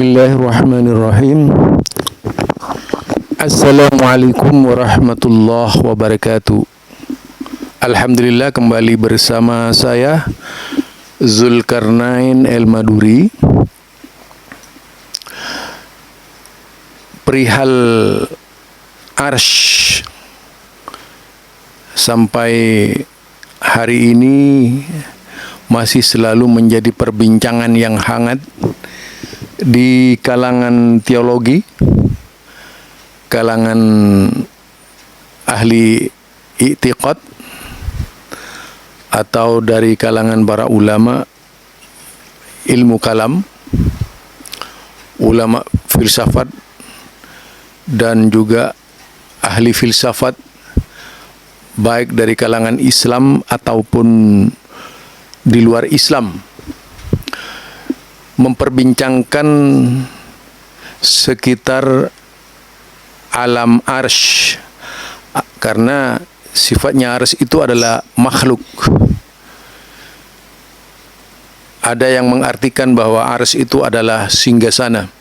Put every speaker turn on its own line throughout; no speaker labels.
Bismillahirrahmanirrahim. Assalamualaikum warahmatullahi wabarakatuh. Alhamdulillah, kembali bersama saya Zulkarnain El-Maduri perihal Arsy. Sampai hari ini masih selalu menjadi perbincangan yang hangat di kalangan teologi, kalangan ahli i'tiqad, atau dari kalangan para ulama ilmu kalam, ulama filsafat, dan juga ahli filsafat baik dari kalangan Islam ataupun di luar Islam, memperbincangkan sekitar alam Arsy, karena sifatnya Arsy itu adalah makhluk. Ada yang mengartikan bahwa Arsy itu adalah singgasana.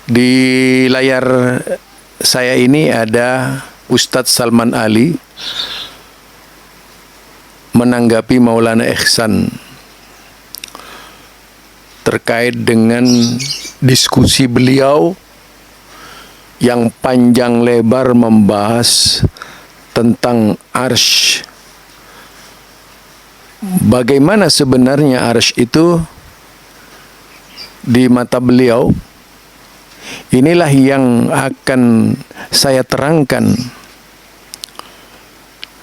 Di layar saya ini ada Ustadz Salman Ali menanggapi Maulana Ihsan terkait dengan diskusi beliau yang panjang lebar membahas tentang Arsy. Bagaimana sebenarnya Arsy itu di mata beliau? Inilah yang akan saya terangkan,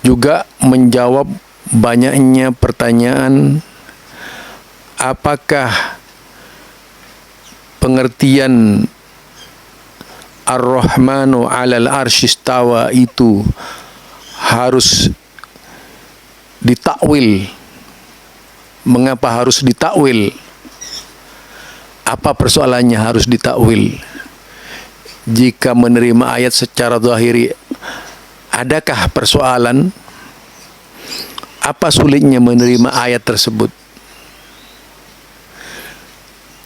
juga menjawab banyaknya pertanyaan apakah pengertian Ar-Rahmanu 'alal arsy istawa itu harus ditakwil. Mengapa harus ditakwil? Apa persoalannya harus ditakwil? Jika menerima ayat secara zahiri, adakah persoalan? Apa sulitnya menerima ayat tersebut?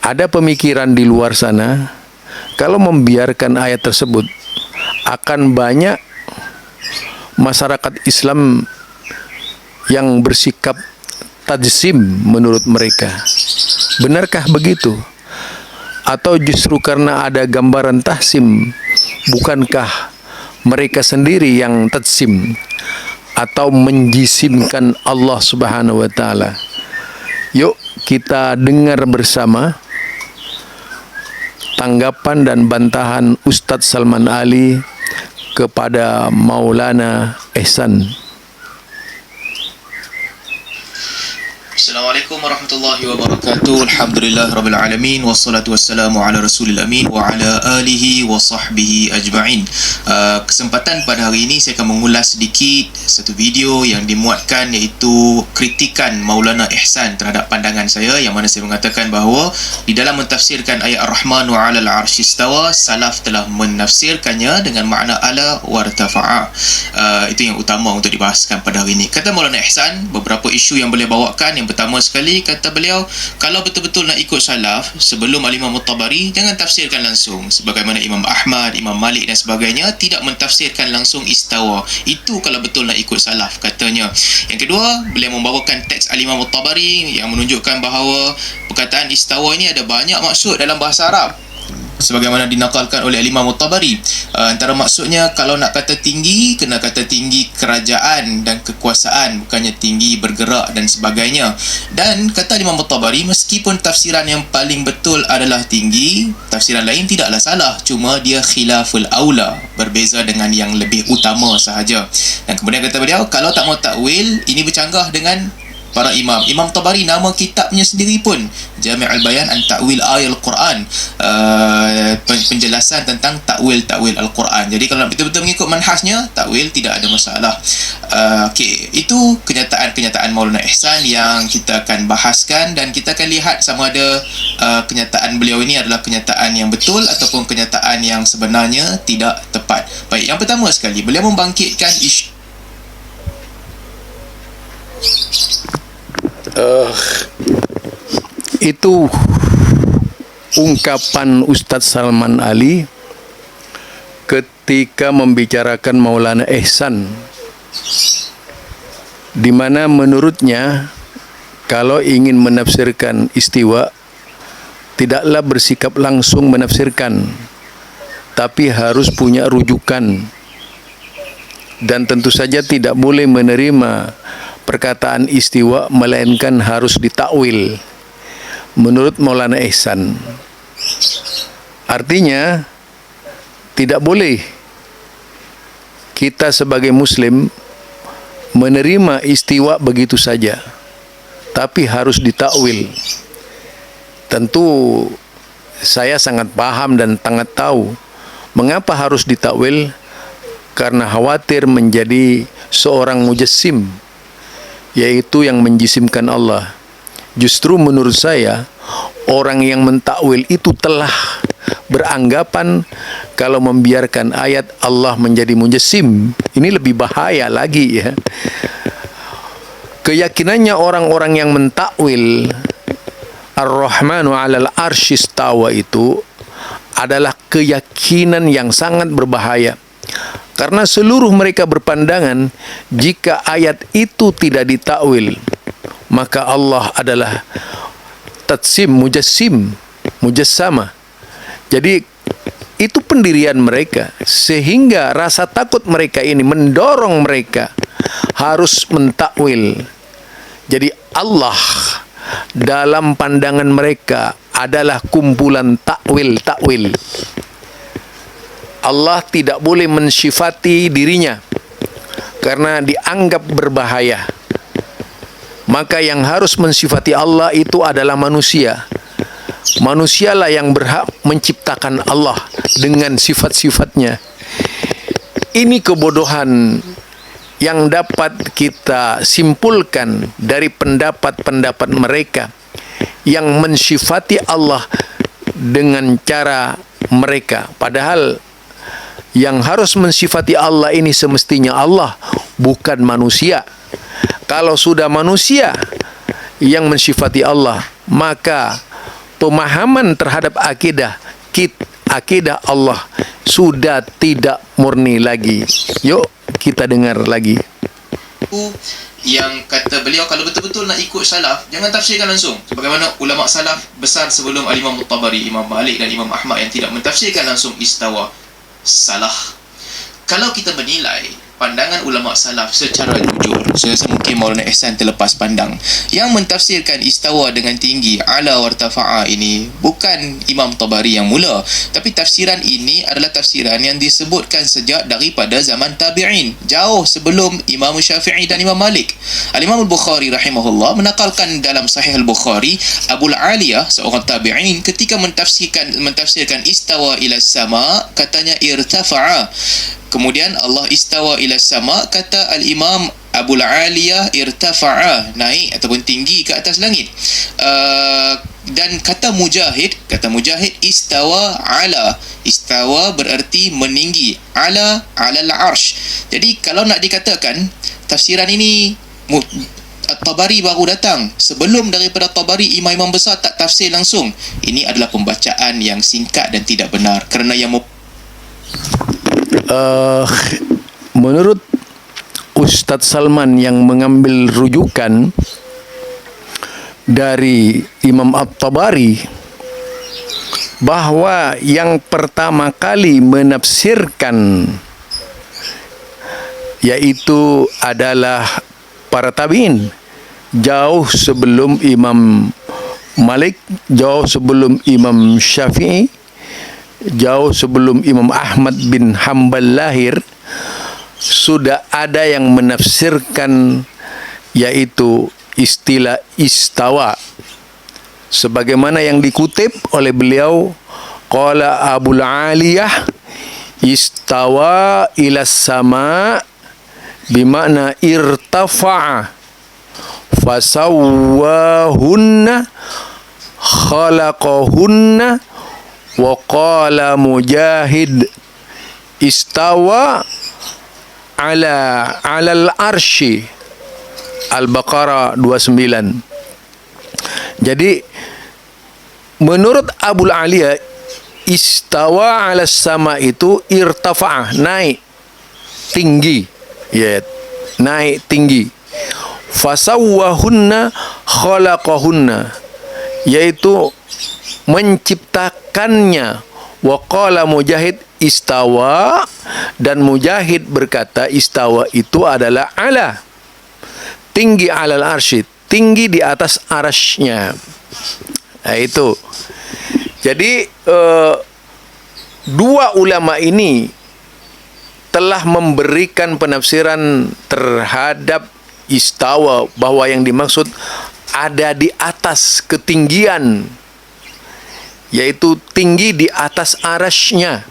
Ada pemikiran di luar sana, kalau membiarkan ayat tersebut, akan banyak masyarakat Islam yang bersikap tajsim menurut mereka. Benarkah begitu? Atau justru karena ada gambaran tahsim, bukankah mereka sendiri yang tajsim atau menjisimkan Allah Subhanahu wa Ta'ala? Yuk kita dengar bersama tanggapan dan bantahan Ustadz Salman Ali kepada Maulana Ihsan.
Assalamualaikum warahmatullahi wabarakatuh. Alhamdulillah rabbil alamin, wassalatu wassalamu ala rasulil amin wa ala alihi wa sahbihi ajma'in. Kesempatan pada hari ini saya akan mengulas sedikit satu video yang dimuatkan, iaitu kritikan Maulana Ihsan terhadap pandangan saya, yang mana saya mengatakan bahawa di dalam mentafsirkan ayat Ar-Rahmanu 'alal arsy istawa, salaf telah menafsirkannya dengan makna ala wartafa'a. Itu yang utama untuk dibahaskan pada hari ini. Kata Maulana Ihsan, beberapa isu yang boleh bawakan. Yang pertama sekali, kata beliau, kalau betul-betul nak ikut salaf, sebelum Al-Imam At-Tabari, jangan tafsirkan langsung. Sebagaimana Imam Ahmad, Imam Malik dan sebagainya tidak mentafsirkan langsung istawa. Itu kalau betul nak ikut salaf, katanya. Yang kedua, beliau membawakan teks Al-Imam At-Tabari yang menunjukkan bahawa perkataan istawa ini ada banyak maksud dalam bahasa Arab, sebagaimana dinakalkan oleh Imam At-Tabari. Antara maksudnya, kalau nak kata tinggi, kena kata tinggi kerajaan dan kekuasaan, bukannya tinggi bergerak dan sebagainya. Dan kata Imam At-Tabari, meskipun tafsiran yang paling betul adalah tinggi, tafsiran lain tidaklah salah, cuma dia khilaful aula, berbeza dengan yang lebih utama sahaja. Dan kemudian kata beliau, kalau tak mau takwil, ini bercanggah dengan para imam. Imam Tabari, nama kitabnya sendiri pun Jami' al-Bayan an Ta'wil Ayat Al-Quran, penjelasan tentang takwil Al-Quran. Jadi kalau betul-betul mengikut manhajnya, takwil tidak ada masalah. Okey, itu kenyataan Maulana Ihsan yang kita akan bahaskan, dan kita akan lihat sama ada kenyataan beliau ini adalah kenyataan yang betul ataupun kenyataan yang sebenarnya tidak tepat. Baik, yang pertama sekali, beliau membangkitkan isu
itu ungkapan Ustadz Salman Ali ketika membicarakan Maulana Ihsan, di mana menurutnya kalau ingin menafsirkan istiwa tidaklah bersikap langsung menafsirkan, tapi harus punya rujukan, dan tentu saja tidak boleh menerima perkataan istiwa melainkan harus ditakwil menurut Maulana Ihsan. Artinya tidak boleh kita sebagai muslim menerima istiwa begitu saja, tapi harus ditakwil. Tentu saya sangat paham dan sangat tahu mengapa harus ditakwil, karena khawatir menjadi seorang mujassim, yaitu yang menjisimkan Allah. Justru menurut saya orang yang mentakwil itu telah beranggapan kalau membiarkan ayat Allah menjadi mujassim. Ini lebih bahaya lagi ya. Keyakinannya orang-orang yang mentakwil Ar-Rahmanu 'alal arsy istawa itu adalah keyakinan yang sangat berbahaya, karena seluruh mereka berpandangan jika ayat itu tidak ditakwil maka Allah adalah tatsim, mujassim, mujassama. Jadi itu pendirian mereka, sehingga rasa takut mereka ini mendorong mereka harus mentakwil. Jadi Allah dalam pandangan mereka adalah kumpulan takwil. Allah tidak boleh mensifati dirinya karena dianggap berbahaya. Maka yang harus mensifati Allah itu adalah manusia. Manusialah yang berhak menciptakan Allah dengan sifat-sifatnya. Ini kebodohan yang dapat kita simpulkan dari pendapat-pendapat mereka yang mensifati Allah dengan cara mereka. Padahal yang harus mensifati Allah ini semestinya Allah, bukan manusia. Kalau sudah manusia yang mensifati Allah, maka pemahaman terhadap akidah Allah sudah tidak murni lagi. Yuk kita dengar lagi.
Yang kata beliau, kalau betul-betul nak ikut salaf, jangan tafsirkan langsung. Sebagaimana ulama salaf besar sebelum Al-Imam Tabari, Imam Malik dan Imam Ahmad yang tidak mentafsirkan langsung istawa, salah. Kalau kita menilai pandangan ulama salaf secara jujur, saya rasa mungkin Maulana Ihsan terlepas pandang. Yang mentafsirkan istawa dengan tinggi, ala wartafa'a ini bukan Imam Tabari yang mula, tapi tafsiran ini adalah tafsiran yang disebutkan sejak daripada zaman tabi'in, jauh sebelum Imam Syafi'i dan Imam Malik. Al-Imam Al-Bukhari rahimahullah menakalkan dalam Sahih Al-Bukhari, Abu Al-Aliyah seorang tabi'in ketika mentafsirkan istawa ila sama, katanya irtafa'a. Kemudian Allah istawa ila sama, kata Al-Imam Abu Al-Aliyah irtafa'a, naik ataupun tinggi ke atas langit. Dan kata Mujahid istawa ala. Istawa berarti meninggi. Ala al-arsh. Jadi kalau nak dikatakan tafsiran ini At-Tabari baru datang, sebelum daripada Tabari imam-imam besar tak tafsir langsung, ini adalah pembacaan yang singkat dan tidak benar, kerana yang
menurut Ustadz Salman yang mengambil rujukan dari Imam At-Tabari, bahwa yang pertama kali menafsirkan yaitu adalah para tabi'in, jauh sebelum Imam Malik, jauh sebelum Imam Syafi'i, jauh sebelum Imam Ahmad bin Hanbal lahir, sudah ada yang menafsirkan yaitu istilah istawa sebagaimana yang dikutip oleh beliau, qala Abu Al-Aliyah istawa ila sama bimakna irtafa'a fasawwahunna khalaqahunna. Wa qala Mujahid istawa alal arsy, Al-Baqarah 29. Jadi menurut Abul Aliya, istawa ala sama itu irtafa'ah, naik tinggi, ya, naik tinggi. Fasawwahunna khalaqahunna, yaitu menciptakannya. Wa qala Mujahid istawa, dan Mujahid berkata istawa itu adalah ala, tinggi, alal arsyid, tinggi di atas arasnya. Nah itu. Jadi dua ulama ini telah memberikan penafsiran terhadap istawa, bahwa yang dimaksud ada di atas ketinggian, yaitu tinggi di atas arasnya.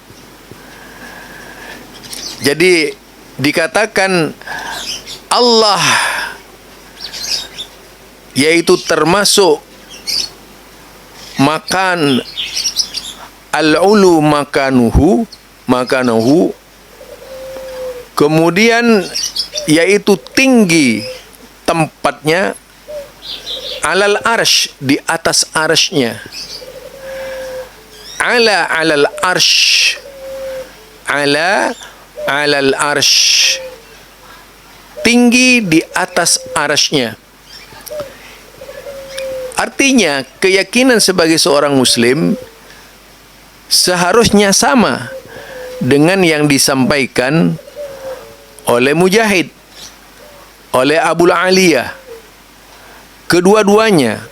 Jadi dikatakan Allah yaitu termasuk makan al-ulu makanuhu, kemudian yaitu tinggi tempatnya, alal arsh, di atas arshnya, alal arsh, alal arsh, tinggi di atas arshnya. Artinya keyakinan sebagai seorang muslim seharusnya sama dengan yang disampaikan oleh Mujahid, oleh Abul Aliyah. Kedua-duanya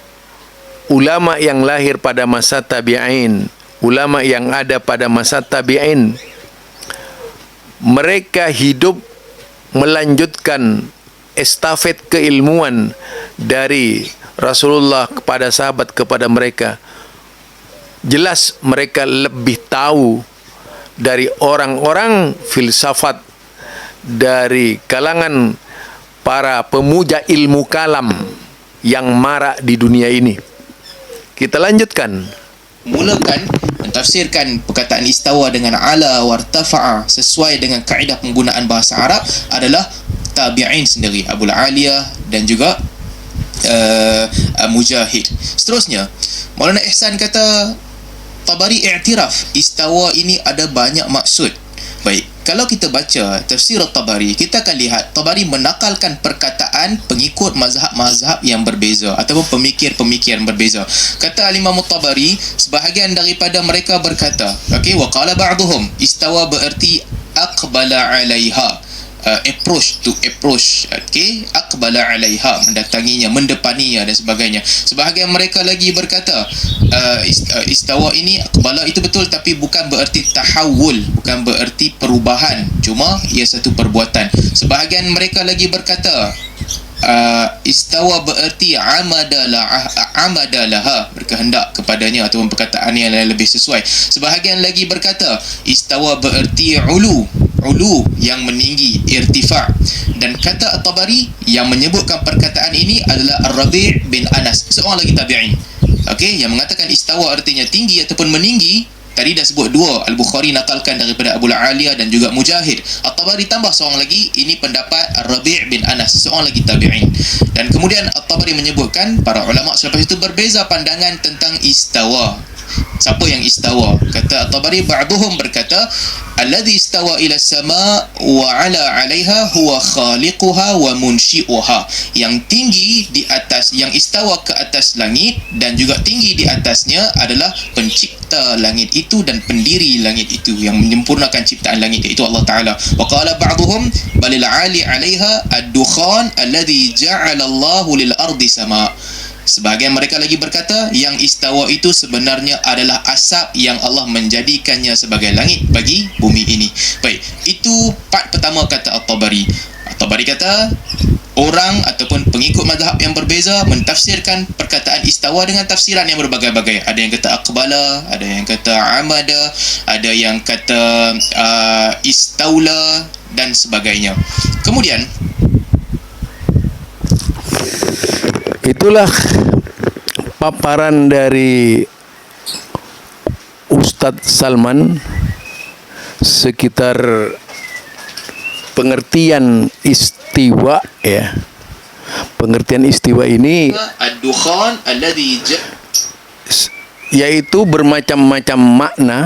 ulama yang lahir pada masa tabi'in, ulama yang ada pada masa tabi'in. Mereka hidup melanjutkan estafet keilmuan dari Rasulullah kepada sahabat, kepada mereka. Jelas mereka lebih tahu dari orang-orang filsafat, dari kalangan para pemuja ilmu kalam yang marak di dunia ini. Kita lanjutkan.
Mulakan mentafsirkan perkataan istawa dengan ala wartafa'a sesuai dengan kaedah penggunaan bahasa Arab adalah tabi'in sendiri, Abul Aliyah dan juga Mujahid. Seterusnya, Maulana Ihsan kata Tabari i'tiraf istawa ini ada banyak maksud. Baik, kalau kita baca tafsir Tabari, kita akan lihat Tabari menakalkan perkataan pengikut mazhab-mazhab yang berbeza ataupun pemikir-pemikir yang berbeza. Kata Al-Imam Tabari, sebahagian daripada mereka berkata, okey, wa qala ba'duhum istawa bererti aqbala 'alaiha, approach, okey, aqbala 'alaiha, mendatanginya, mendepaninya dan sebagainya. Sebahagian mereka lagi berkata istawa ini, aqbala itu betul tapi bukan bererti tahawul, bukan bererti perubahan, cuma ia satu perbuatan. Sebahagian mereka lagi berkata istawa bererti amadalaha, berkehendak kepadanya, ataupun perkataan yang lebih sesuai. Sebahagian lagi berkata istawa bererti ulu yang meninggi, irtifa'. Dan kata At-Tabari yang menyebutkan perkataan ini adalah Ar-Rabi' bin Anas, seorang lagi tabi'in, okey, yang mengatakan istawa artinya tinggi ataupun meninggi. Tadi dah sebut dua, Al-Bukhari nakalkan daripada Abul Aliyah dan juga Mujahid. At-Tabari tambah seorang lagi, ini pendapat Ar-Rabi' bin Anas, seorang lagi tabi'in. Dan kemudian At-Tabari menyebutkan para ulama selepas itu berbeza pandangan tentang istawa. Siapa yang istawa? Kata At-Tabari, ba'duhum berkata alladhi istawa ila sama wa ala 'alaiha huwa khaliquha wa munshi'uha. Yang tinggi di atas, yang istawa ke atas langit dan juga tinggi di atasnya adalah pencipta langit itu dan pendiri langit itu, yang menyempurnakan ciptaan langit, iaitu Allah Ta'ala. Wa qala ba'duhum balil 'ali 'alaiha ad-dukhan alladhi ja'ala Allahu lil ardi sama. Sebahagian mereka lagi berkata yang istawa itu sebenarnya adalah asap yang Allah menjadikannya sebagai langit bagi bumi ini. Baik, itu part pertama kata At-Tabari. At-Tabari kata orang ataupun pengikut mazhab yang berbeza mentafsirkan perkataan istawa dengan tafsiran yang berbagai-bagai. Ada yang kata aqbala, ada yang kata amada, ada yang kata istaula dan sebagainya. Kemudian
itulah paparan dari Ustadz Salman sekitar pengertian istiwa, ya. Pengertian istiwa ini
ad-dukhan alladhi
yaitu bermacam-macam makna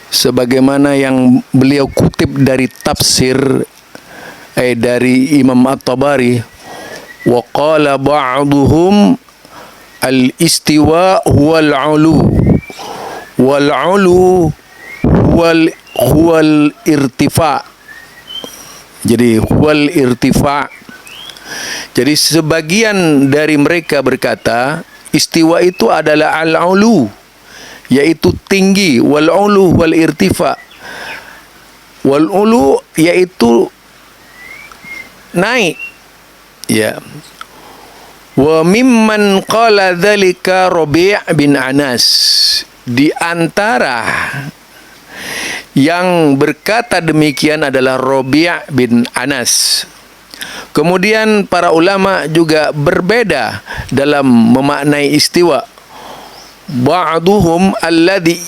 sebagaimana yang beliau kutip dari tafsir dari Imam At-Tabari, wa qala ba'duhum al-istiwa huwal 'ulu wal 'ulu huwal irtifa. Jadi huwal irtifa. Jadi sebagian dari mereka berkata istiwa itu adalah al-'ulu, yaitu tinggi, wal 'ulu wal irtifa. Wal 'ulu yaitu naik. Ya. Wa mimman qala dzalika Rabi' bin Anas. Di antara yang berkata demikian adalah Rabi' bin Anas. Kemudian para ulama juga berbeda dalam memaknai istiwa. Ba'duhum alladhi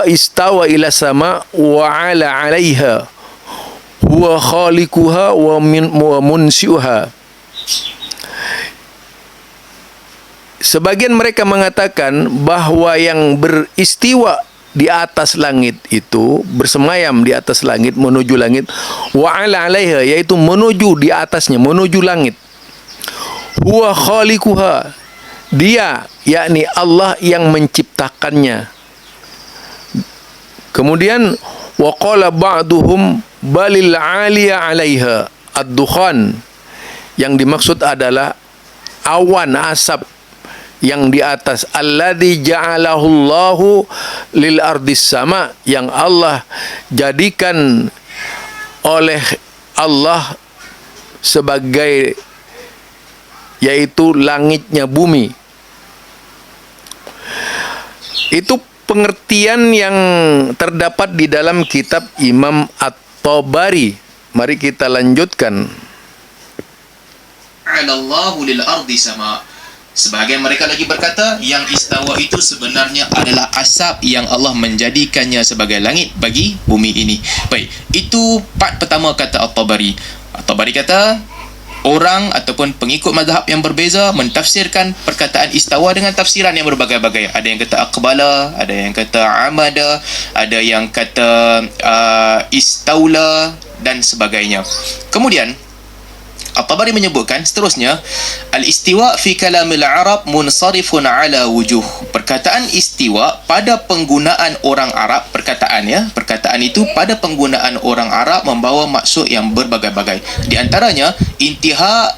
istawa ila sama wa 'ala 'alaiha huwa khaliquha wa munsi'uha. Sebagian mereka mengatakan bahwa yang beristiwa di atas langit itu, bersemayam di atas langit, menuju langit, wa 'ala 'alaiha, yaitu menuju di atasnya, menuju langit. Huwa khaliquha, dia yakni Allah yang menciptakannya. Kemudian wa qala ba'duhum balil 'aliya 'alaiha ad-dukhan, yang dimaksud adalah awan asap yang di atas, alladzi ja'alahu Allahu lil ardis sama, yang Allah jadikan oleh Allah sebagai yaitu langitnya bumi. Itu pengertian yang terdapat di dalam kitab Imam At-Tabari. Mari kita lanjutkan.
Allahu lil ardi sama. Sebahagian mereka lagi berkata yang istawa itu sebenarnya adalah asap yang Allah menjadikannya sebagai langit bagi bumi ini. Baik, itu part pertama kata At-Tabari. At-Tabari kata orang ataupun pengikut mazhab yang berbeza mentafsirkan perkataan istawa dengan tafsiran yang berbagai-bagai. Ada yang kata aqbala, ada yang kata amada, ada yang kata istaula dan sebagainya. Kemudian At-Tabari menyebutkan seterusnya, al-istiwa fi kalamil Arab munsarifun ala wujuh. Perkataan istiwa pada penggunaan orang Arab, perkataan itu pada penggunaan orang Arab membawa maksud yang berbagai-bagai. Di antaranya intiha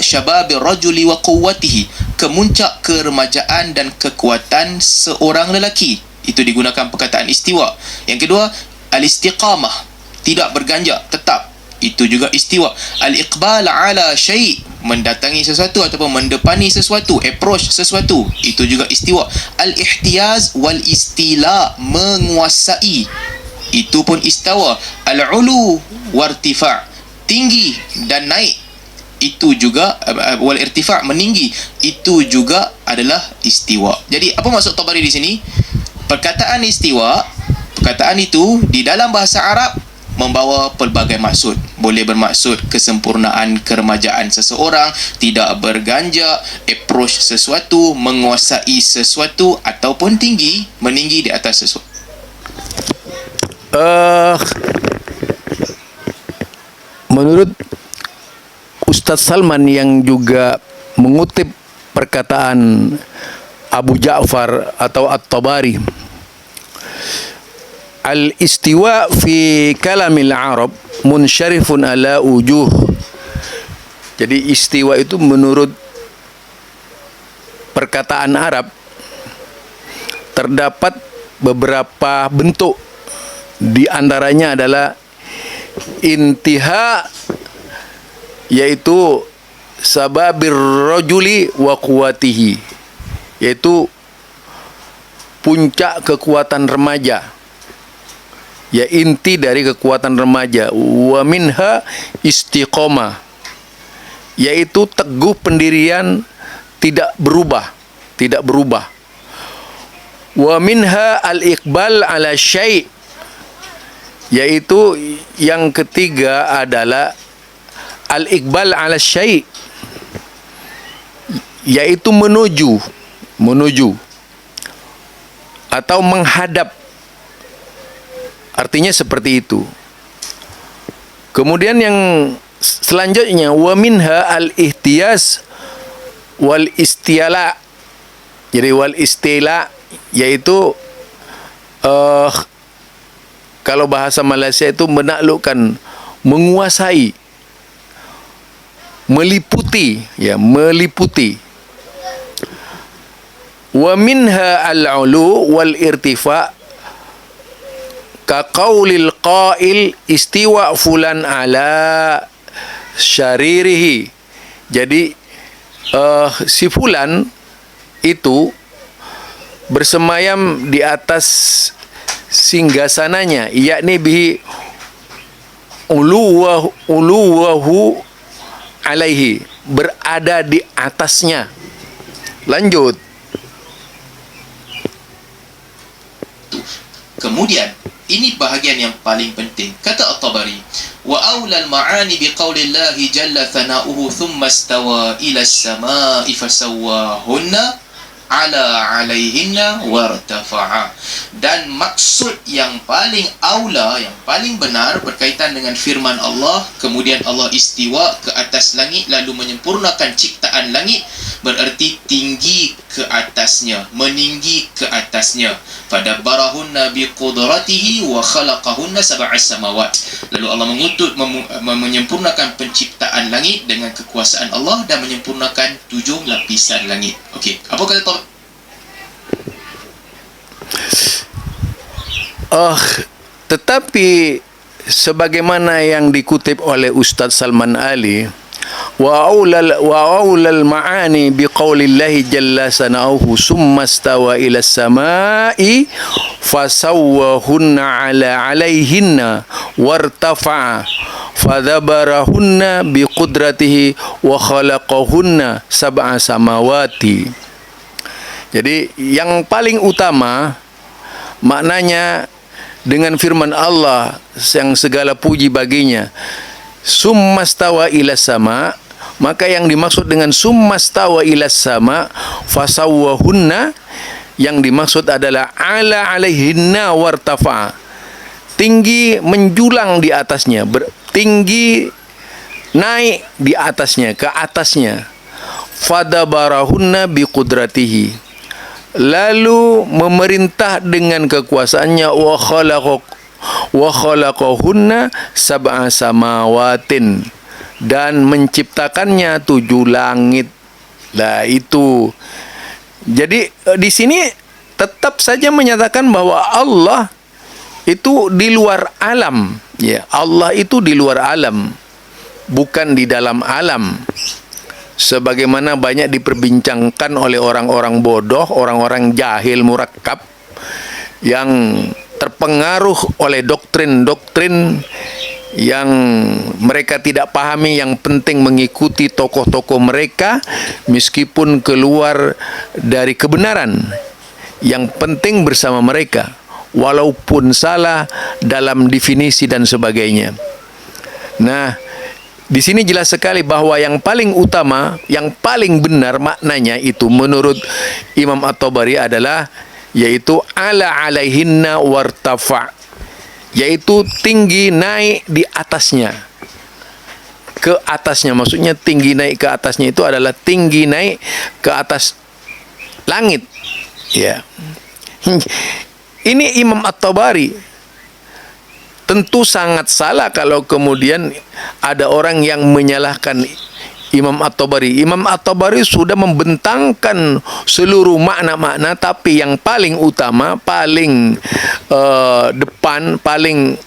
syababir rajuli wa quwwatihi, kemuncak keremajaan dan kekuatan seorang lelaki. Itu digunakan perkataan istiwa. Yang kedua, al-istiqamah, tidak berganjak, tetap. Itu juga istiwa. Al-iqbal ala syai', mendatangi sesuatu ataupun mendepani sesuatu, approach sesuatu. Itu juga istiwa. Al-ihtiyaz wal istila, menguasai. Itu pun istawa. Al-ulu wartifa', tinggi dan naik. Itu juga wal irtifa', meninggi. Itu juga adalah istiwa. Jadi apa maksud Tabari di sini? Perkataan istiwa, perkataan itu di dalam bahasa Arab membawa pelbagai maksud. Boleh bermaksud kesempurnaan keremajaan seseorang, tidak berganjak, approach sesuatu, menguasai sesuatu, ataupun tinggi, meninggi di atas sesuatu.
Menurut Ustaz Salman yang juga mengutip perkataan Abu Ja'far atau At-Tabari, al-istiwa fi kalamil Arab munsyarifun ala wujuh. Jadi istiwa itu menurut perkataan Arab terdapat beberapa bentuk. Di antaranya adalah intiha, yaitu sababir rajuli wa quwwatihi, yaitu puncak kekuatan remaja. Ya, inti dari kekuatan remaja. Wa minha istiqomah, yaitu teguh pendirian, tidak berubah. Wa minha al-iqbal ala syai', yaitu yang ketiga adalah al-iqbal ala syai', yaitu menuju menuju atau menghadap. Artinya seperti itu. Kemudian yang selanjutnya, wa minha al-ihtiyas wal istiala. Jadi wal istila yaitu kalau bahasa Malaysia itu menaklukkan, menguasai, meliputi, ya, meliputi. Wa minha al-ulu wal irtifa ka qaulil qail istiwa fulan ala syaririhi. Jadi si fulan itu bersemayam di atas singgasananya, yakni bihi uluwahu alaihi, berada di atasnya. Lanjut.
Kemudian ini bahagian yang paling penting. Kata At-Tabari, wa aulal ma'ani biqaulillahi jalla thana'uhu thumma istawa ila as-sama'i fasawwahunna ala alaihinna wartafa'a. Dan maksud yang paling aula, yang paling benar berkaitan dengan firman Allah, kemudian Allah istiwa ke atas langit lalu menyempurnakan ciptaan langit, bererti tinggi ke atasnya, meninggi ke atasnya. Fadabbarahunna biqudratihi wa khalaqahunna sab'a samawat. Lalu Allah menyempurnakan penciptaan langit dengan kekuasaan Allah dan menyempurnakan 7 lapisan langit. Okey, apa kata Tabari?
Tetapi sebagaimana yang dikutip oleh Ustaz Salman Ali, wa aulal ma'ani biqaulillahi jalla sana'uhu summa stawa ila samai fasawwahunna ala alaihinna wartafa'a fadhabarahunna biqudratihi wa khalaqahunna sab'a samawati. Jadi yang paling utama maknanya dengan firman Allah yang segala puji baginya, summastawa ila sama, maka yang dimaksud dengan summastawa ila sama fasawwahunna, yang dimaksud adalah ala alaihinna wartafa, tinggi menjulang di atasnya, tinggi naik di atasnya, ke atasnya. Fadabarahunna biqudratihi, lalu memerintah dengan kekuasaannya, wa khalaqahunna sab'a samawatin, dan menciptakannya 7 langit. Lah itu. Jadi di sini tetap saja menyatakan bahwa Allah itu di luar alam, ya. Allah itu di luar alam, bukan di dalam alam. Sebagaimana banyak diperbincangkan oleh orang-orang bodoh, orang-orang jahil murakkab yang terpengaruh oleh doktrin-doktrin yang mereka tidak pahami, yang penting mengikuti tokoh-tokoh mereka meskipun keluar dari kebenaran. Yang penting bersama mereka walaupun salah dalam definisi dan sebagainya. Nah, di sini jelas sekali bahwa yang paling utama, yang paling benar maknanya itu menurut Imam At-Tabari adalah yaitu ala alaihinna wartafa, yaitu tinggi naik di atasnya, ke atasnya. Maksudnya tinggi naik ke atasnya itu adalah tinggi naik ke atas langit, ya. Ini Imam At-Tabari. Tentu sangat salah kalau kemudian ada orang yang menyalahkan Imam At-Tabari. Imam At-Tabari sudah membentangkan seluruh makna-makna, tapi yang paling utama, paling depan, paling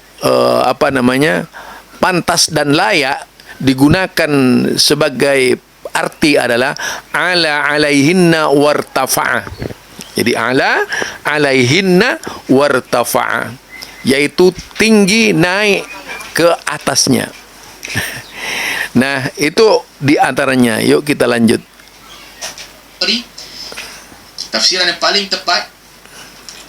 pantas dan layak digunakan sebagai arti adalah ala alaihinna wartafa'a. Jadi ala alaihinna wartafa'a, yaitu tinggi naik ke atasnya. Nah, itu diantaranya. Yuk kita lanjut.
Tafsiran yang paling tepat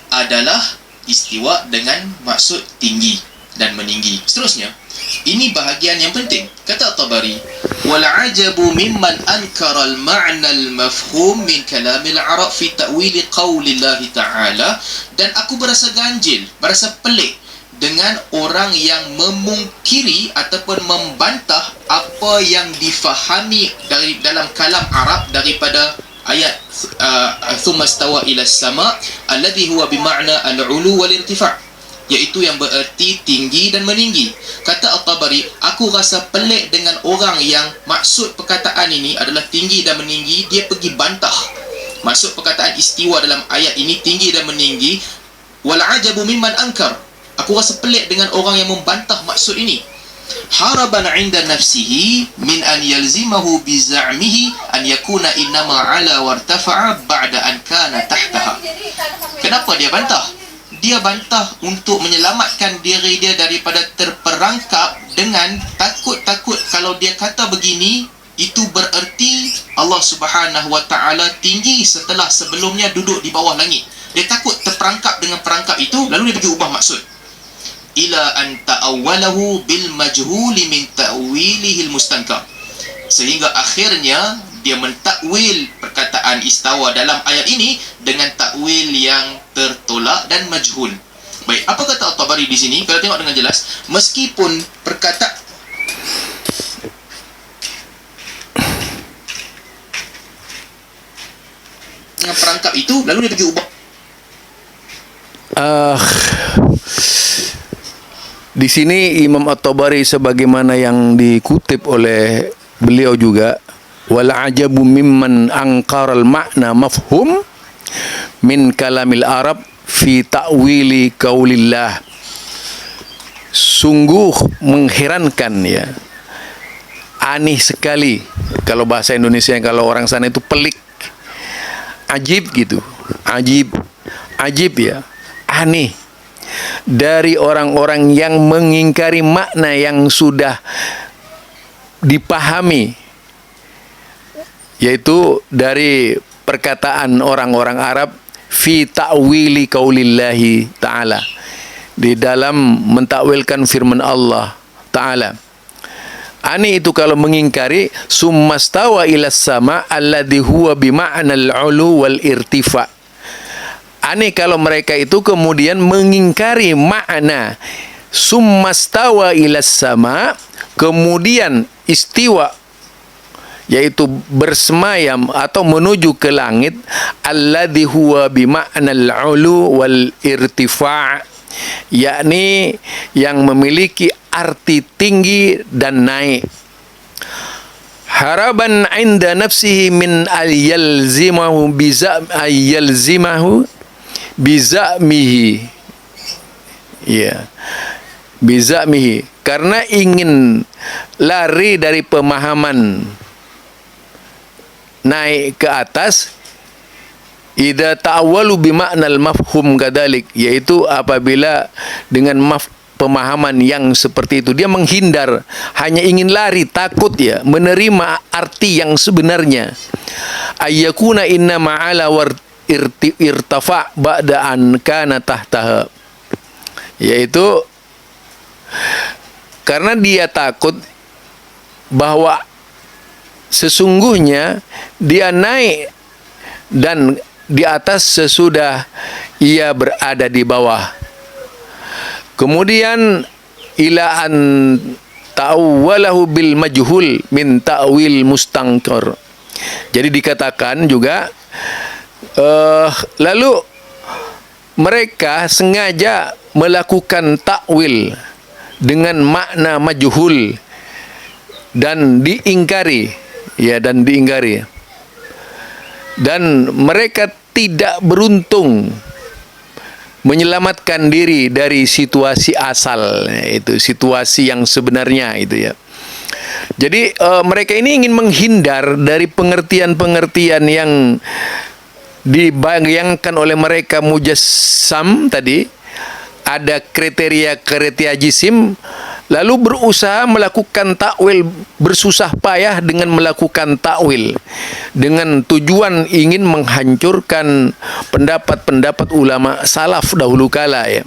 adalah istiwa dengan maksud tinggi. dan meninggi. Seterusnya, ini bahagian yang penting. Kata At-Tabari, wal ajabu mimman ankara al-ma'na al-mafhum min kalamil Arab fi ta'wil qaulillah ta'ala, dan aku berasa ganjil, berasa pelik dengan orang yang memungkiri ataupun membantah apa yang difahami dari dalam kalam Arab daripada ayat thumma stawa ila sama alladhi huwa bima'na al-ulu wal irtifa', iaitu yang bererti tinggi dan meninggi. Kata At-Tabari, aku rasa pelik dengan orang yang maksud perkataan ini adalah tinggi dan meninggi, dia pergi bantah maksud perkataan istiwa dalam ayat ini tinggi dan meninggi. Wal ajabu mimman ankar, aku rasa pelik dengan orang yang membantah maksud ini. Haraban 'inda nafsihi min an yalzimahu bi za'mihi an yakuna innama 'ala wartafa'a ba'da an kana tahtaha. Kenapa dia bantah? Dia bantah untuk menyelamatkan diri dia daripada terperangkap dengan takut-takut kalau dia kata begini, itu bererti Allah Subhanahu wa ta'ala tinggi setelah sebelumnya duduk di bawah langit. Dia takut terperangkap dengan perangkap itu, lalu dia pergi ubah maksud. Ila an ta'awwalahu bil majhuli min ta'wilihil mustankar, sehingga akhirnya dia mentakwil perkataan istawa dalam ayat ini dengan takwil yang tertolak dan majhul. Baik, apa kata At-Tabari di sini? Kalau tengok dengan jelas, meskipun perkataan dengan perangkap itu, lalu dia pergi ubah.
Di sini Imam At-Tabari sebagaimana yang dikutip oleh beliau juga, wal ajabu mimman angkaral makna mafhum min kalamil Arab fi ta'wili qaulillah. Sungguh mengherankan ya, aneh sekali kalau bahasa Indonesia, kalau orang sana itu pelik, ajib gitu, ajib ya, aneh dari orang-orang yang mengingkari makna yang sudah dipahami, yaitu dari perkataan orang-orang Arab fi ta'wili qaulillahi ta'ala, di dalam mentakwilkan firman Allah ta'ala. Aneh itu kalau mengingkari summastawa ilas sama alladhi huwa bima'nal ulu wal irtifa'. Aneh kalau mereka itu kemudian mengingkari makna summastawa ilas sama, kemudian istiwa, yaitu bersemayam atau menuju ke langit, alladhi huwa bima'nal ulu wal irtifa', yakni yang memiliki arti tinggi dan naik. Haraban 'inda nafsihi min al-yalzimahu biza'mihi, ya, biza'mihi, karena ingin lari dari pemahaman naik ke atas, idza ta'awwalu bima'nal mafhum kadalik, yaitu apabila dengan pemahaman yang seperti itu dia menghindar, hanya ingin lari, takut ya menerima arti yang sebenarnya. Ayyakuna inna ma'ala irtafa ba'da an kana tahtaha, yaitu karena dia takut bahwa sesungguhnya dia naik dan di atas sesudah ia berada di bawah. Kemudian ila an ta'awwalahu bil majhul min ta'wil mustankar. Jadi dikatakan juga lalu mereka sengaja melakukan takwil dengan makna majhul dan diingkari, ya, dan diingkari, dan mereka tidak beruntung menyelamatkan diri dari situasi asal, itu situasi yang sebenarnya itu ya. Jadi mereka ini ingin menghindar dari pengertian-pengertian yang dibayangkan oleh mereka mujassam tadi. Ada kriteria jisim, lalu berusaha melakukan takwil, bersusah payah dengan melakukan takwil dengan tujuan ingin menghancurkan pendapat-pendapat ulama salaf dahulu kala ya.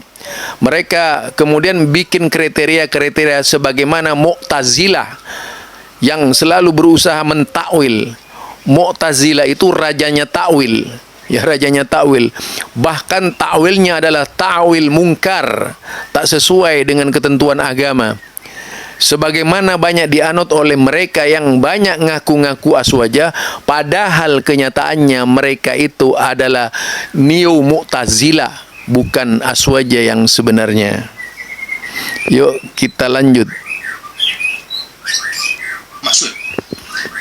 Mereka kemudian bikin kriteria-kriteria sebagaimana Mu'tazilah yang selalu berusaha mentakwil. Mu'tazilah itu rajanya takwil. Ya, rajanya takwil. Bahkan takwilnya adalah takwil mungkar, tak sesuai dengan ketentuan agama. Sebagaimana banyak dianut oleh mereka yang banyak ngaku-ngaku aswaja, padahal kenyataannya mereka itu adalah neo Mu'tazilah, bukan aswaja yang sebenarnya. Yuk kita lanjut.
Maksud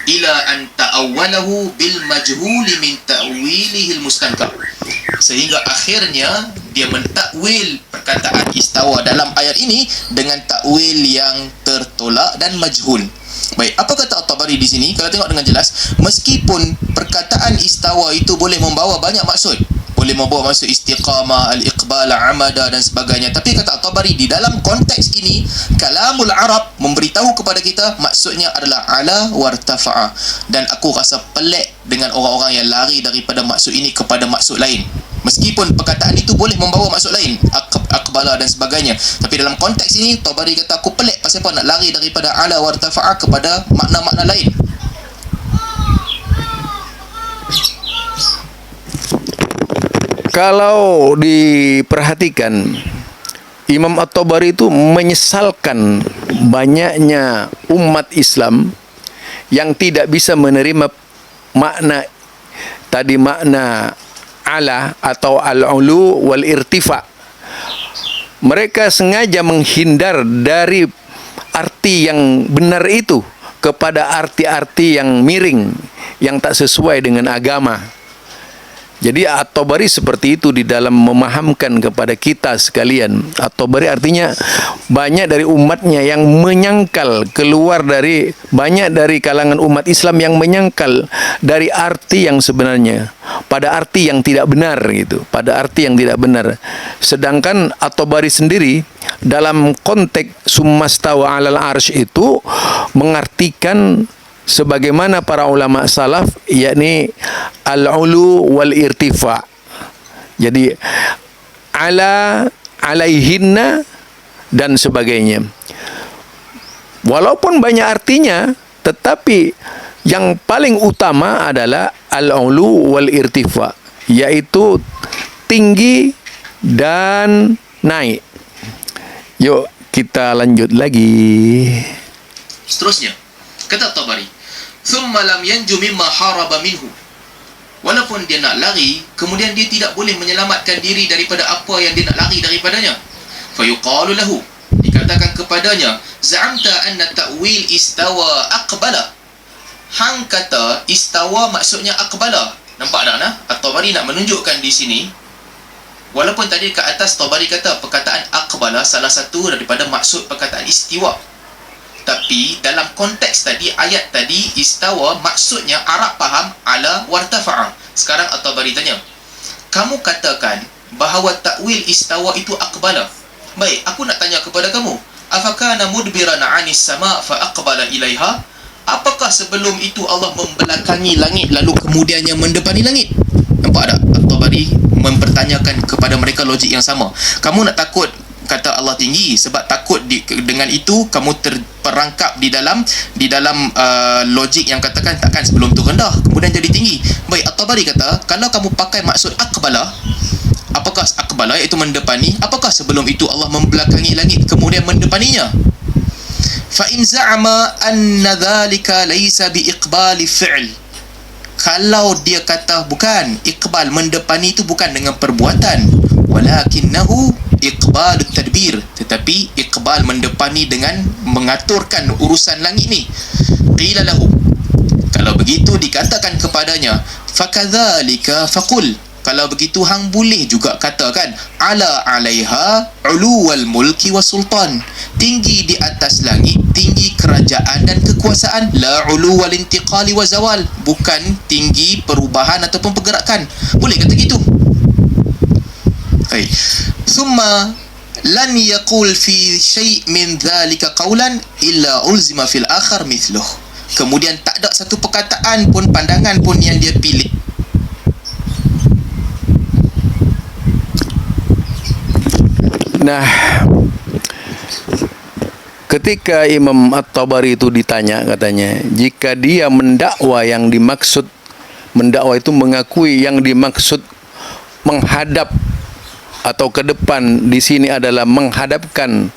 ila an ta'awwalahu bil majhuli min ta'wilihi al mustankar, sehingga akhirnya dia mentakwil perkataan istawa dalam ayat ini dengan takwil yang tertolak dan majhul. Baik, apa kata At-Tabari di sini? Kalau tengok dengan jelas, meskipun perkataan istawa itu boleh membawa banyak maksud, boleh membawa maksud istiqamah, al-iqbal, amada dan sebagainya, tapi kata At-Tabari di dalam konteks ini, kalamul Arab memberitahu kepada kita maksudnya adalah ala wartafa'a, dan aku rasa pelik dengan orang-orang yang lari daripada maksud ini kepada maksud lain. Meskipun perkataan itu boleh membawa maksud lain, akbala dan sebagainya, tapi dalam konteks ini Tabari kata aku pelik pasal apa nak lari daripada ala wartafa'a kepada makna-makna lain.
Kalau diperhatikan, Imam At-Tabari itu menyesalkan banyaknya umat Islam yang tidak bisa menerima makna tadi, makna ala atau al-ulu wal irtifa. Mereka sengaja menghindar dari arti yang benar itu kepada arti-arti yang miring, yang tak sesuai dengan agama. Jadi At-Tabari seperti itu di dalam memahamkan kepada kita sekalian. At-Tabari artinya banyak dari umatnya yang menyangkal, keluar dari banyak dari kalangan umat Islam yang menyangkal dari arti yang sebenarnya pada arti yang tidak benar gitu, pada arti yang tidak benar. Sedangkan At-Tabari sendiri dalam konteks summastawa 'alal arsy itu mengartikan sebagaimana para ulama salaf, yakni al-ulu wal irtifa. Jadi alaihinna dan sebagainya. Walaupun banyak artinya, tetapi yang paling utama adalah al-ulu wal irtifa, yaitu tinggi dan naik. Yuk kita lanjut lagi.
Seterusnya kata Tabari, thumma lam yanju mimma haraba minhu, walaupun dia nak lari, kemudian dia tidak boleh menyelamatkan diri daripada apa yang dia nak lari daripadanya. Fayuqalu lahu, dikatakan kepadanya, za'amta anna ta'wil istawa aqbala, hang kata istawa maksudnya aqbala. Nampak tak nah? At-Tabari nak menunjukkan di sini, walaupun tadi ke atas Tabari kata perkataan aqbala salah satu daripada maksud perkataan istiwa, tapi dalam konteks tadi, ayat tadi, istawa maksudnya Arab faham ala wartafa'a. Sekarang At-Tabari tanya, kamu katakan bahawa takwil istawa itu aqbala. Baik, aku nak tanya kepada kamu, afakana mudbiran 'anis sama' fa aqbala ilaiha? Apakah sebelum itu Allah membelakangi langit lalu kemudiannya mendepani langit? Nampak tak? At-Tabari mempertanyakan kepada mereka logik yang sama. Kamu nak takut kata Allah tinggi sebab takut dengan itu kamu terperangkap di dalam logik yang katakan takkan sebelum tu rendah kemudian jadi tinggi. Baik, At-Tabari kata kalau kamu pakai maksud aqbala, apakah aqbala iaitu mendepani, apakah sebelum itu Allah membelakangi langit kemudian mendepaninya? Fa in za'ama anna dhalika laysa bi iqbali fi'l, kalau dia kata bukan, iqbal mendepani itu bukan dengan perbuatan, walakinnahu iqbalut tadbir, tetapi iqbal mendepani dengan mengaturkan urusan langit ni. Qila lahu, kalau begitu dikatakan kepadanya, fakadzalika faqul, kalau begitu hang boleh juga katakan ala alaiha uluwal mulki wa sultan, tinggi di atas langit, tinggi kerajaan dan kekuasaan, la uluwal intiqali wa zawal, bukan tinggi perubahan ataupun pergerakan. Boleh kata gitu. Baik. Summa lan yaqul fi syai' min dhalika qawlan illa ulzima fil akhar mithluh. Kemudian tak ada satu perkataan pun, pandangan pun yang dia pilih.
Nah, ketika Imam At-Tabari itu ditanya, katanya, jika dia mendakwa yang dimaksud, mendakwa itu mengakui yang dimaksud menghadap atau ke depan di sini adalah menghadapkan,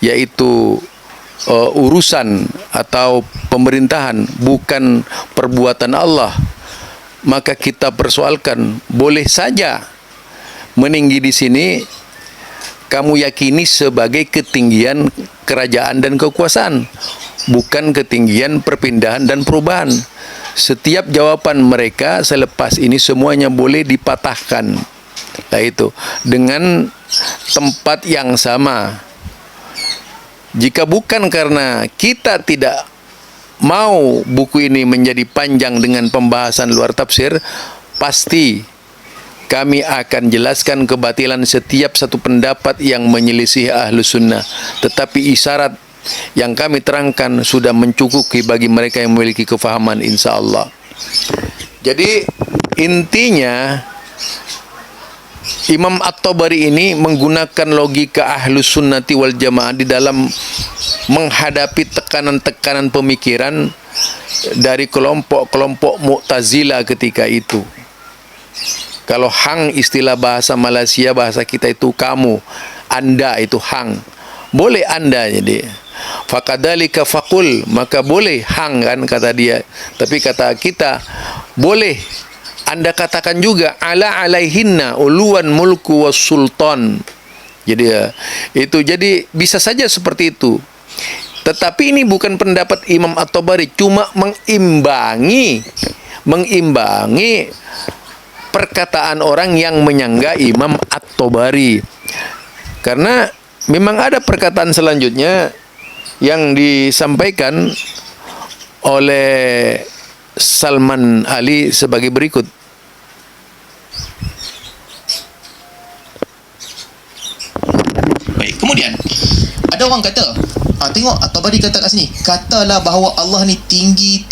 yaitu urusan atau pemerintahan, bukan perbuatan Allah, maka kita persoalkan, boleh saja meninggi di sini kamu yakini sebagai ketinggian kerajaan dan kekuasaan, bukan ketinggian perpindahan dan perubahan. Setiap jawaban mereka selepas ini semuanya boleh dipatahkan, yaitu dengan tempat yang sama. Jika bukan karena kita tidak mau buku ini menjadi panjang dengan pembahasan luar tafsir, pasti kami akan jelaskan kebatilan setiap satu pendapat yang menyelisih Ahlus Sunnah. Tetapi isyarat yang kami terangkan sudah mencukupi bagi mereka yang memiliki kefahaman, insya-Allah. Jadi intinya Imam At-Tabari ini menggunakan logika Ahlus Sunnati wal Jamaah di dalam menghadapi tekanan-tekanan pemikiran dari kelompok-kelompok Mu'tazilah ketika itu. Kalau hang, istilah bahasa Malaysia, bahasa kita itu kamu, anda itu hang. Boleh anda, jadi fakadzalika faqul, maka boleh hang kan kata dia. Tapi kata kita, boleh anda katakan juga ala alaihinna uluwan mulku was sultan. Jadi itu, jadi bisa saja seperti itu. Tetapi ini bukan pendapat Imam At-Tabari, cuma mengimbangi perkataan orang yang menyangga Imam At-Tabari. Karena memang ada perkataan selanjutnya yang disampaikan oleh Salman Ali sebagai berikut.
Baik, kemudian ada orang kata, tengok At-Tabari kata kat sini, katalah bahawa Allah ni tinggi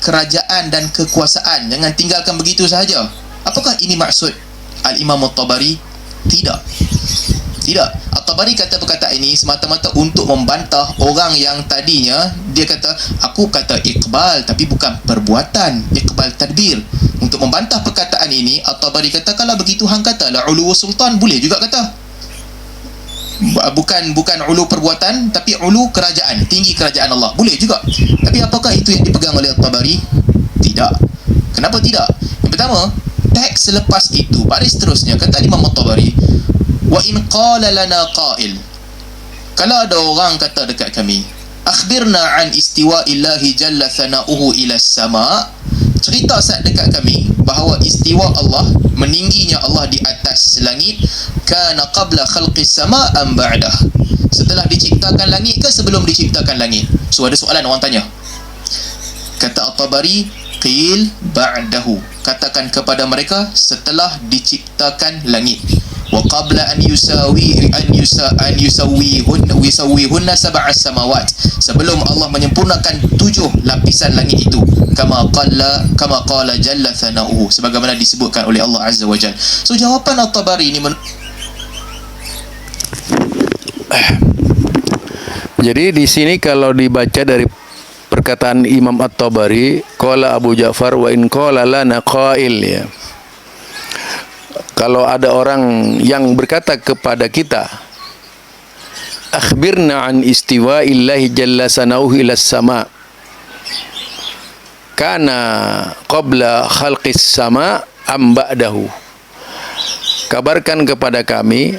kerajaan dan kekuasaan, jangan tinggalkan begitu sahaja. Apakah ini maksud Al-Imam At-Tabari? Tidak. At-Tabari kata perkataan ini semata-mata untuk membantah orang yang tadinya dia kata, aku kata iqbal tapi bukan perbuatan, iqbal tadbir. Untuk membantah perkataan ini, At-Tabari kata, kalau begitu hang kata la ulu sultan, boleh juga kata. Bukan ulu perbuatan tapi ulu kerajaan, tinggi kerajaan Allah, boleh juga. Tapi apakah itu yang dipegang oleh At-Tabari? Tidak. Kenapa tidak? Yang pertama, teks selepas itu, baris seterusnya, kata Imam At-Tabari, wa in qala lana qail, kalau ada orang kata dekat kami, akhbirna an istiwa'illahi jalla thana'uhu ila sama', cerita saat dekat kami bahawa istiwa Allah, meningginya Allah di atas langit, kana qabla khalqis sama' am ba'dah, setelah diciptakan langit ke sebelum diciptakan langit? So ada soalan orang tanya. Kata At-Tabari, qil ba'dahu, katakan kepada mereka setelah diciptakan langit. Wa qabla an yusawwihunna sab'a samawat, sebelum Allah menyempurnakan 7 lapisan langit itu, kama qala jalla thana'uhu, sebagaimana disebutkan oleh Allah Azza wa Jalla. So jawapan At-Tabari ini
jadi di sini kalau dibaca dari perkataan Imam At-Tabari, qala Abu Ja'far wa in qala lana qail, ya. Kalau ada orang yang berkata kepada kita, akhbirna an istiwa'illahi jalla sanauhu ila sama', kana qabla khalqis sama' am ba'dahu, kabarkan kepada kami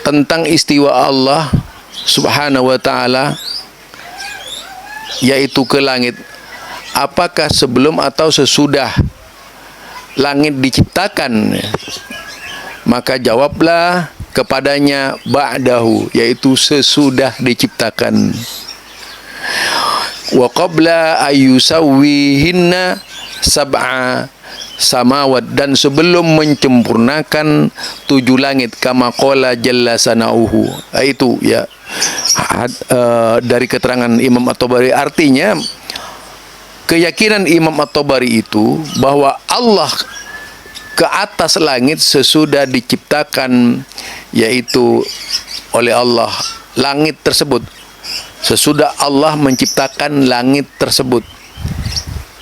tentang istiwa Allah subhanahu wa ta'ala, yaitu ke langit, apakah sebelum atau sesudah langit diciptakan? Maka jawablah kepadanya ba'dahu, yaitu sesudah diciptakan. Wa qabla ayyusawwihinna sab'a, samawat, dan sebelum menyempurnakan 7 langit, kama qala jalla sanauhu. Itu ya dari keterangan Imam At-Tabari. Artinya keyakinan Imam At-Tabari itu bahwa Allah ke atas langit sesudah diciptakan, yaitu oleh Allah langit tersebut, sesudah Allah menciptakan langit tersebut.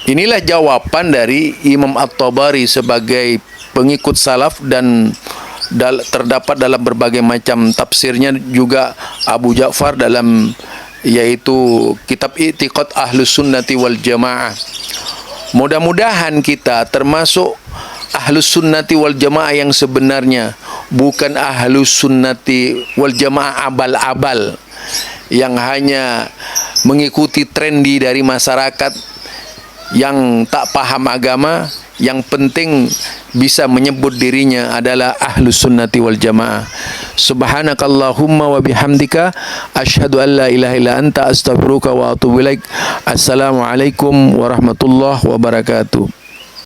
Inilah jawaban dari Imam At-Tabari sebagai pengikut salaf, dan terdapat dalam berbagai macam tafsirnya juga Abu Ja'far dalam yaitu kitab I'tiqad Ahlus Sunnati wal Jamaah. Mudah-mudahan kita termasuk Ahlus Sunnati wal Jamaah yang sebenarnya, bukan Ahlus Sunnati wal Jamaah abal-abal yang hanya mengikuti trendi dari masyarakat yang tak paham agama, yang penting bisa menyebut dirinya adalah Ahlus Sunnati wal Jamaah. Subhanakallahumma wa bihamdika asyhadu an la ilaha illa anta astaghfiruka wa atubu ilaik. Assalamualaikum warahmatullahi wabarakatuh.